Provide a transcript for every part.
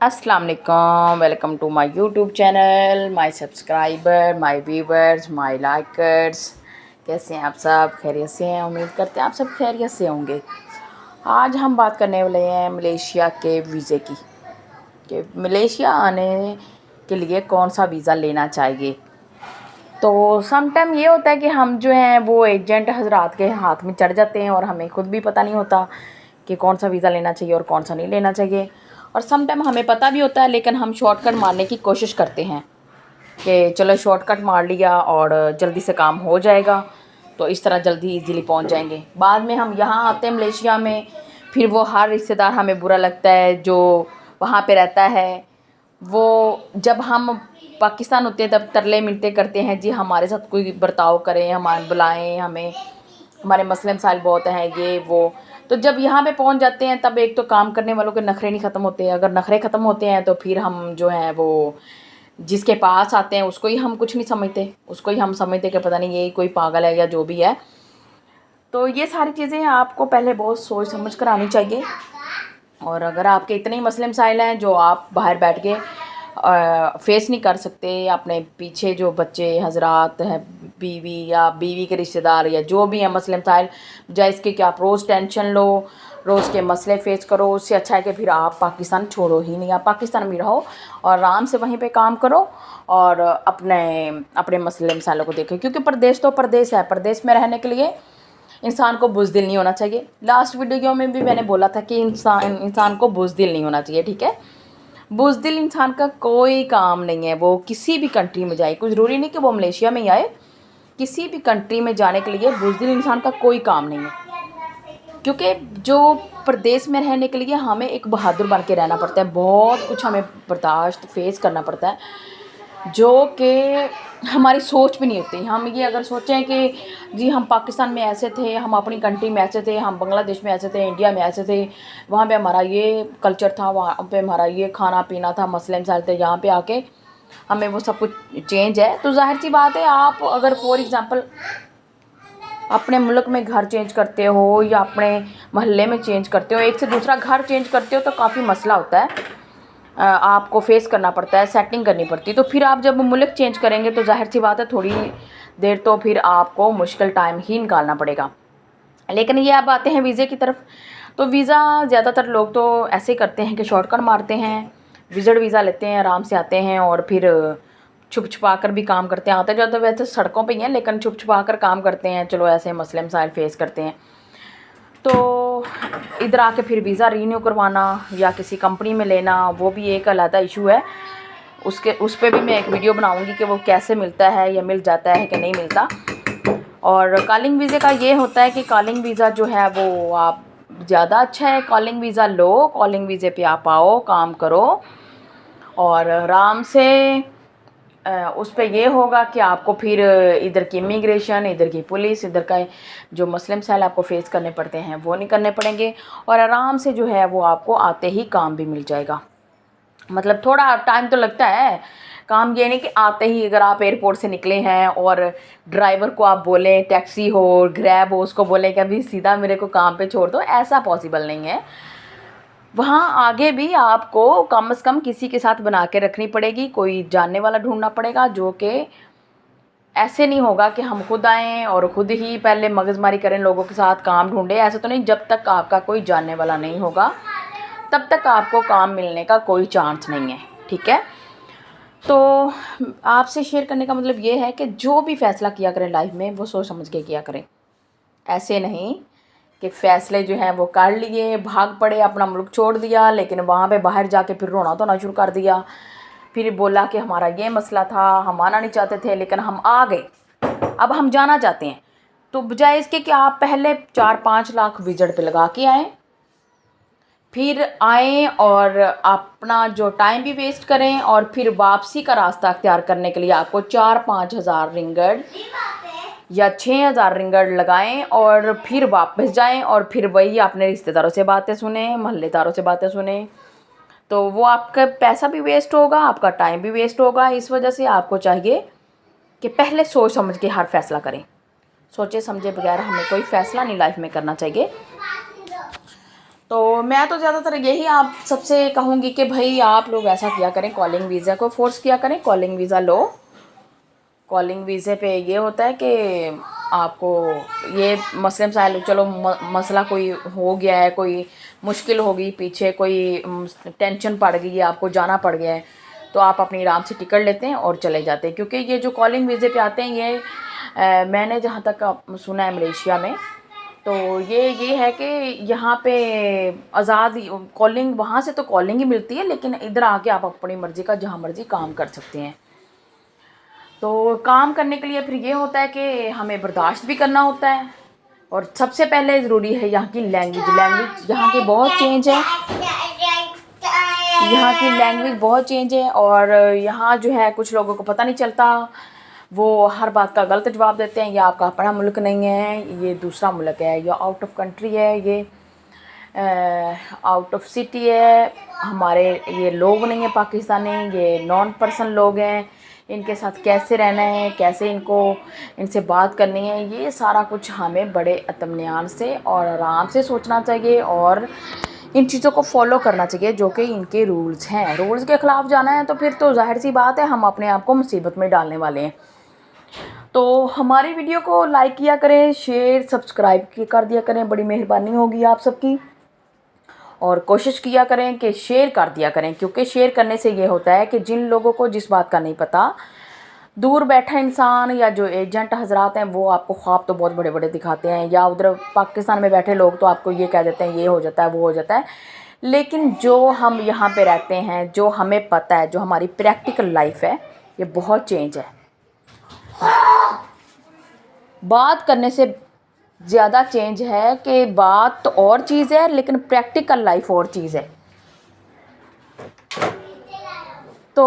अस्सलाम वालेकुम, welcome to my YouTube channel, my subscriber, my viewers, my likers. कैसे हैं आप सब? खैरियत से हैं? उम्मीद करते हैं आप सब खैरियत से होंगे। आज हम बात करने वाले हैं मलेशिया के वीज़े की, कि मलेशिया आने के लिए कौन सा वीज़ा लेना चाहिए। तो सम टाइम ये होता है कि हम जो हैं वो एजेंट हजरात के हाथ में चढ़ जाते हैं और हमें खुद भी पता नहीं होता कि कौन सा वीज़ा लेना चाहिए और कौन सा नहीं लेना चाहिए। और सम टाइम हमें पता भी होता है लेकिन हम शॉर्टकट मारने की कोशिश करते हैं कि चलो शॉर्टकट मार लिया और जल्दी से काम हो जाएगा, तो इस तरह जल्दी इजीली पहुंच जाएंगे। बाद में हम यहाँ आते हैं मलेशिया में, फिर वो हर रिश्तेदार हमें बुरा लगता है जो वहाँ पे रहता है। वो जब हम पाकिस्तान होते हैं तब तरले मिलते करते हैं, जी हमारे साथ कोई बर्ताव करें, हमारे बुलाएं हमें, हमारे मसले मसाइल बहुत हैं ये वो। तो जब यहाँ पे पहुँच जाते हैं तब एक तो काम करने वालों के नखरे नहीं ख़त्म होते। अगर नखरे ख़त्म होते हैं तो फिर हम जो है वो जिसके पास आते हैं उसको ही हम कुछ नहीं समझते, उसको ही हम समझते कि पता नहीं ये कोई पागल है या जो भी है। तो ये सारी चीज़ें आपको पहले बहुत सोच समझ कर आनी चाहिए। और अगर आपके इतने ही मसले मसाइल हैं जो आप बाहर बैठ के फेस नहीं कर सकते, अपने पीछे जो बच्चे हजरात हैं, बीवी या बीवी के रिश्तेदार या जो भी हैं मसले मसाइल, बजाय इसके कि आप रोज़ टेंशन लो, रोज़ के मसले फेस करो, उससे अच्छा है कि फिर आप पाकिस्तान छोड़ो ही नहीं, आप पाकिस्तान में रहो और आराम से वहीं पे काम करो और अपने अपने मसले मसाइलों को देखो। क्योंकि परदेश तो परदेश है, परदेश में रहने के लिए इंसान को बुज़दिल नहीं होना चाहिए। लास्ट वीडियो में भी मैंने बोला था कि इंसान को बुज़दिल नहीं होना चाहिए, ठीक है। बुज़दिल इंसान का कोई काम नहीं है। वो किसी भी कंट्री में जाए, कुछ ज़रूरी नहीं कि वो मलेशिया में ही आए, किसी भी कंट्री में जाने के लिए बुज़दिल इंसान का कोई काम नहीं है। क्योंकि जो प्रदेश में रहने के लिए हमें एक बहादुर बन के रहना पड़ता है, बहुत कुछ हमें बर्दाश्त फेस करना पड़ता है जो कि हमारी सोच भी नहीं होती। हम ये अगर सोचें कि जी हम पाकिस्तान में ऐसे थे, हम अपनी कंट्री में ऐसे थे, हम बांग्लादेश में ऐसे थे, इंडिया में ऐसे थे, वहाँ पे हमारा ये कल्चर था, वहाँ पे हमारा ये खाना पीना था, मसले मसाइल थे, यहाँ पे आके हमें वो सब कुछ चेंज है। तो जाहिर सी बात है, आप अगर फॉर एग्ज़ाम्पल अपने मुल्क में घर चेंज करते हो या अपने मोहल्ले में चेंज करते हो, एक से दूसरा घर चेंज करते हो, तो काफ़ी मसला होता है, आपको फेस करना पड़ता है, सेटिंग करनी पड़ती है। तो फिर आप जब मुल्क चेंज करेंगे तो जाहिर सी बात है थोड़ी देर तो फिर आपको मुश्किल टाइम ही निकालना पड़ेगा। लेकिन ये अब आते हैं वीज़े की तरफ। तो वीज़ा ज़्यादातर लोग तो ऐसे ही करते हैं कि शॉर्टकट मारते हैं, विज़िट वीज़ा लेते हैं, आराम से आते हैं और फिर छुप छुपा कर भी काम करते हैं। आते जाते वैसे सड़कों पे ही हैं लेकिन छुप छुपा कर काम करते हैं, चलो ऐसे मसले मसाइल फेस करते हैं। तो इधर आके फिर वीज़ा रीन्यू करवाना या किसी कंपनी में लेना, वो भी एक अलग इशू है। उस पर भी मैं एक वीडियो बनाऊंगी कि वो कैसे मिलता है या मिल जाता है कि नहीं मिलता। और कॉलिंग वीज़े का ये होता है कि कॉलिंग वीज़ा जो है वो आप ज़्यादा अच्छा है, कॉलिंग वीज़ा लो, कॉलिंग वीज़े पे आप आओ, काम करो और आराम से उस पे ये होगा कि आपको फिर इधर की इमिग्रेशन, इधर की पुलिस, इधर का जो मसले मसाइल आपको फेस करने पड़ते हैं वो नहीं करने पड़ेंगे और आराम से जो है वो आपको आते ही काम भी मिल जाएगा। मतलब थोड़ा टाइम तो लगता है, काम ये नहीं कि आते ही अगर आप एयरपोर्ट से निकले हैं और ड्राइवर को आप बोलें, टैक्सी हो ग्रैब हो, उसको बोलें कि अभी सीधा मेरे को काम पे छोड़ दो, ऐसा पॉसिबल नहीं है। वहाँ आगे भी आपको कम से कम किसी के साथ बना के रखनी पड़ेगी, कोई जानने वाला ढूंढना पड़ेगा, जो कि ऐसे नहीं होगा कि हम खुद आएँ और खुद ही पहले मगजमारी करें, लोगों के साथ काम ढूंढें। ऐसा तो नहीं, जब तक आपका कोई जानने वाला नहीं होगा तब तक आपको काम मिलने का कोई चांस नहीं है, ठीक है। तो आपसे शेयर करने का मतलब ये है कि जो भी फ़ैसला किया करें लाइफ में वो सोच समझ के किया करें। ऐसे नहीं कि फ़ैसले जो हैं वो कर लिए, भाग पड़े, अपना मुल्क छोड़ दिया, लेकिन वहाँ पे बाहर जाके फिर रोना धोना शुरू कर दिया, फिर बोला कि हमारा ये मसला था, हम आना नहीं चाहते थे लेकिन हम आ गए, अब हम जाना चाहते हैं। तो बजाय इसके कि आप पहले 4-5 लाख विजिट पे लगा के आएँ, फिर आएँ और अपना जो टाइम भी वेस्ट करें और फिर वापसी का रास्ता अख्तियार करने के लिए आपको 4-5 हज़ार रिंगट या 6,000 रिंगट लगाएं और फिर वापस जाएं और फिर वही अपने रिश्तेदारों से बातें सुने, मोहल्लेदारों से बातें सुने, तो वो आपका पैसा भी वेस्ट होगा, आपका टाइम भी वेस्ट होगा। इस वजह से आपको चाहिए कि पहले सोच समझ के हर फैसला करें। सोचे समझे बगैर हमें कोई फ़ैसला नहीं लाइफ में करना चाहिए। तो मैं तो ज़्यादातर यही आप सबसे कहूँगी कि भाई आप लोग ऐसा किया करें, कॉलिंग वीज़ा को फ़ोर्स किया करें, कॉलिंग वीज़ा लो। कॉलिंग वीज़े पे ये होता है कि आपको ये मसले मसाइल, चलो मसला कोई हो गया है, कोई मुश्किल हो गई पीछे, कोई टेंशन पड़ गई है, आपको जाना पड़ गया है, तो आप अपनी आराम से टिकट लेते हैं और चले जाते हैं। क्योंकि ये जो कॉलिंग वीज़े पे आते हैं ये मैंने जहाँ तक सुना है मलेशिया में, तो ये है कि यहाँ पे आज़ाद कॉलिंग, वहाँ से तो कॉलिंग ही मिलती है, लेकिन इधर आके आप अपनी मर्ज़ी का जहाँ मर्ज़ी काम कर सकते हैं। तो काम करने के लिए फिर ये होता है कि हमें बर्दाश्त भी करना होता है, और सबसे पहले ज़रूरी है यहाँ की लैंग्वेज यहाँ की बहुत चेंज है, यहाँ की लैंग्वेज बहुत चेंज है। और यहाँ जो है कुछ लोगों को पता नहीं चलता, वो हर बात का गलत जवाब देते हैं, ये आपका अपना मुल्क नहीं है, ये दूसरा मुल्क है, ये आउट ऑफ कंट्री है, ये आउट ऑफ सिटी है, हमारे ये लोग नहीं है पाकिस्तानी, ये नॉन पर्सन लोग हैं, इनके साथ कैसे रहना है, कैसे इनसे बात करनी है, ये सारा कुछ हमें बड़े इत्मीनान से और आराम से सोचना चाहिए और इन चीज़ों को फॉलो करना चाहिए जो कि इनके रूल्स हैं। रूल्स के ख़िलाफ़ जाना है तो फिर तो ज़ाहिर सी बात है हम अपने आप को मुसीबत में डालने वाले हैं। तो हमारी वीडियो को लाइक किया करें, शेयर सब्सक्राइब कर दिया करें, बड़ी मेहरबानी होगी आप सबकी। और कोशिश किया करें कि शेयर कर दिया करें, क्योंकि शेयर करने से ये होता है कि जिन लोगों को जिस बात का नहीं पता, दूर बैठा इंसान या जो एजेंट हजरात हैं वो आपको ख्वाब तो बहुत बड़े बड़े दिखाते हैं, या उधर पाकिस्तान में बैठे लोग तो आपको ये कह देते हैं ये हो जाता है वो हो जाता है। लेकिन जो हम यहाँ पे रहते हैं, जो हमें पता है, जो हमारी प्रैक्टिकल लाइफ है, ये बहुत चेंज है। बात करने से ज़्यादा चेंज है कि बात तो और चीज़ है लेकिन प्रैक्टिकल लाइफ और चीज़ है। तो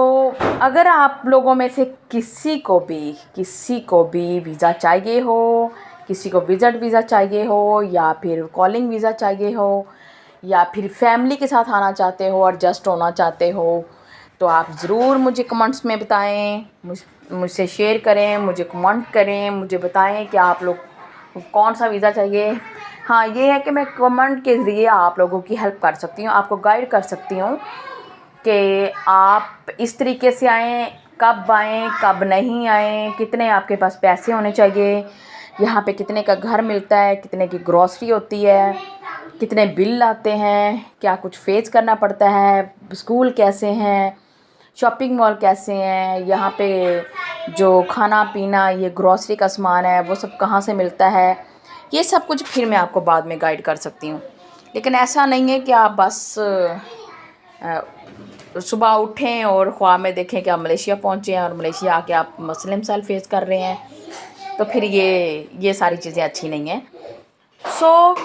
अगर आप लोगों में से किसी को भी वीज़ा चाहिए हो, किसी को विज़िट वीज़ा चाहिए हो, या फिर कॉलिंग वीज़ा चाहिए हो, या फिर फैमिली के साथ आना चाहते हो, एडजस्ट होना चाहते हो, तो आप ज़रूर मुझे कमेंट्स में बताएं, मुझसे शेयर करें, मुझे कमेंट करें, मुझे बताएं कि आप लोग कौन सा वीज़ा चाहिए। हाँ, ये है कि मैं कमेंट के ज़रिए आप लोगों की हेल्प कर सकती हूँ, आपको गाइड कर सकती हूँ कि आप इस तरीके से आएँ, कब आएँ, कब नहीं आएँ, कितने आपके पास पैसे होने चाहिए, यहाँ पे कितने का घर मिलता है, कितने की ग्रॉसरी होती है, कितने बिल आते हैं, क्या कुछ फेस करना पड़ता है, स्कूल कैसे हैं, शॉपिंग मॉल कैसे हैं, यहाँ पे जो खाना पीना ये ग्रॉसरी का सामान है वो सब कहाँ से मिलता है, ये सब कुछ फिर मैं आपको बाद में गाइड कर सकती हूँ। लेकिन ऐसा नहीं है कि आप बस सुबह उठें और ख्वाब में देखें कि आप मलेशिया पहुँचे हैं और मलेशिया आके आप मसले मसाइल फेस कर रहे हैं, तो फिर ये सारी चीज़ें अच्छी नहीं हैं। सो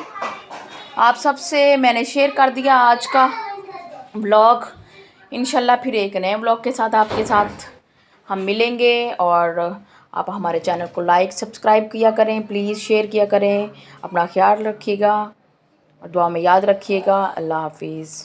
आप सबसे मैंने शेयर कर दिया आज का ब्लॉग। इंशाल्लाह फिर एक नए ब्लॉग के साथ आपके साथ हम मिलेंगे, और आप हमारे चैनल को लाइक सब्सक्राइब किया करें, प्लीज़ शेयर किया करें, अपना ख्याल रखिएगा और दुआ में याद रखिएगा। अल्लाह हाफिज़।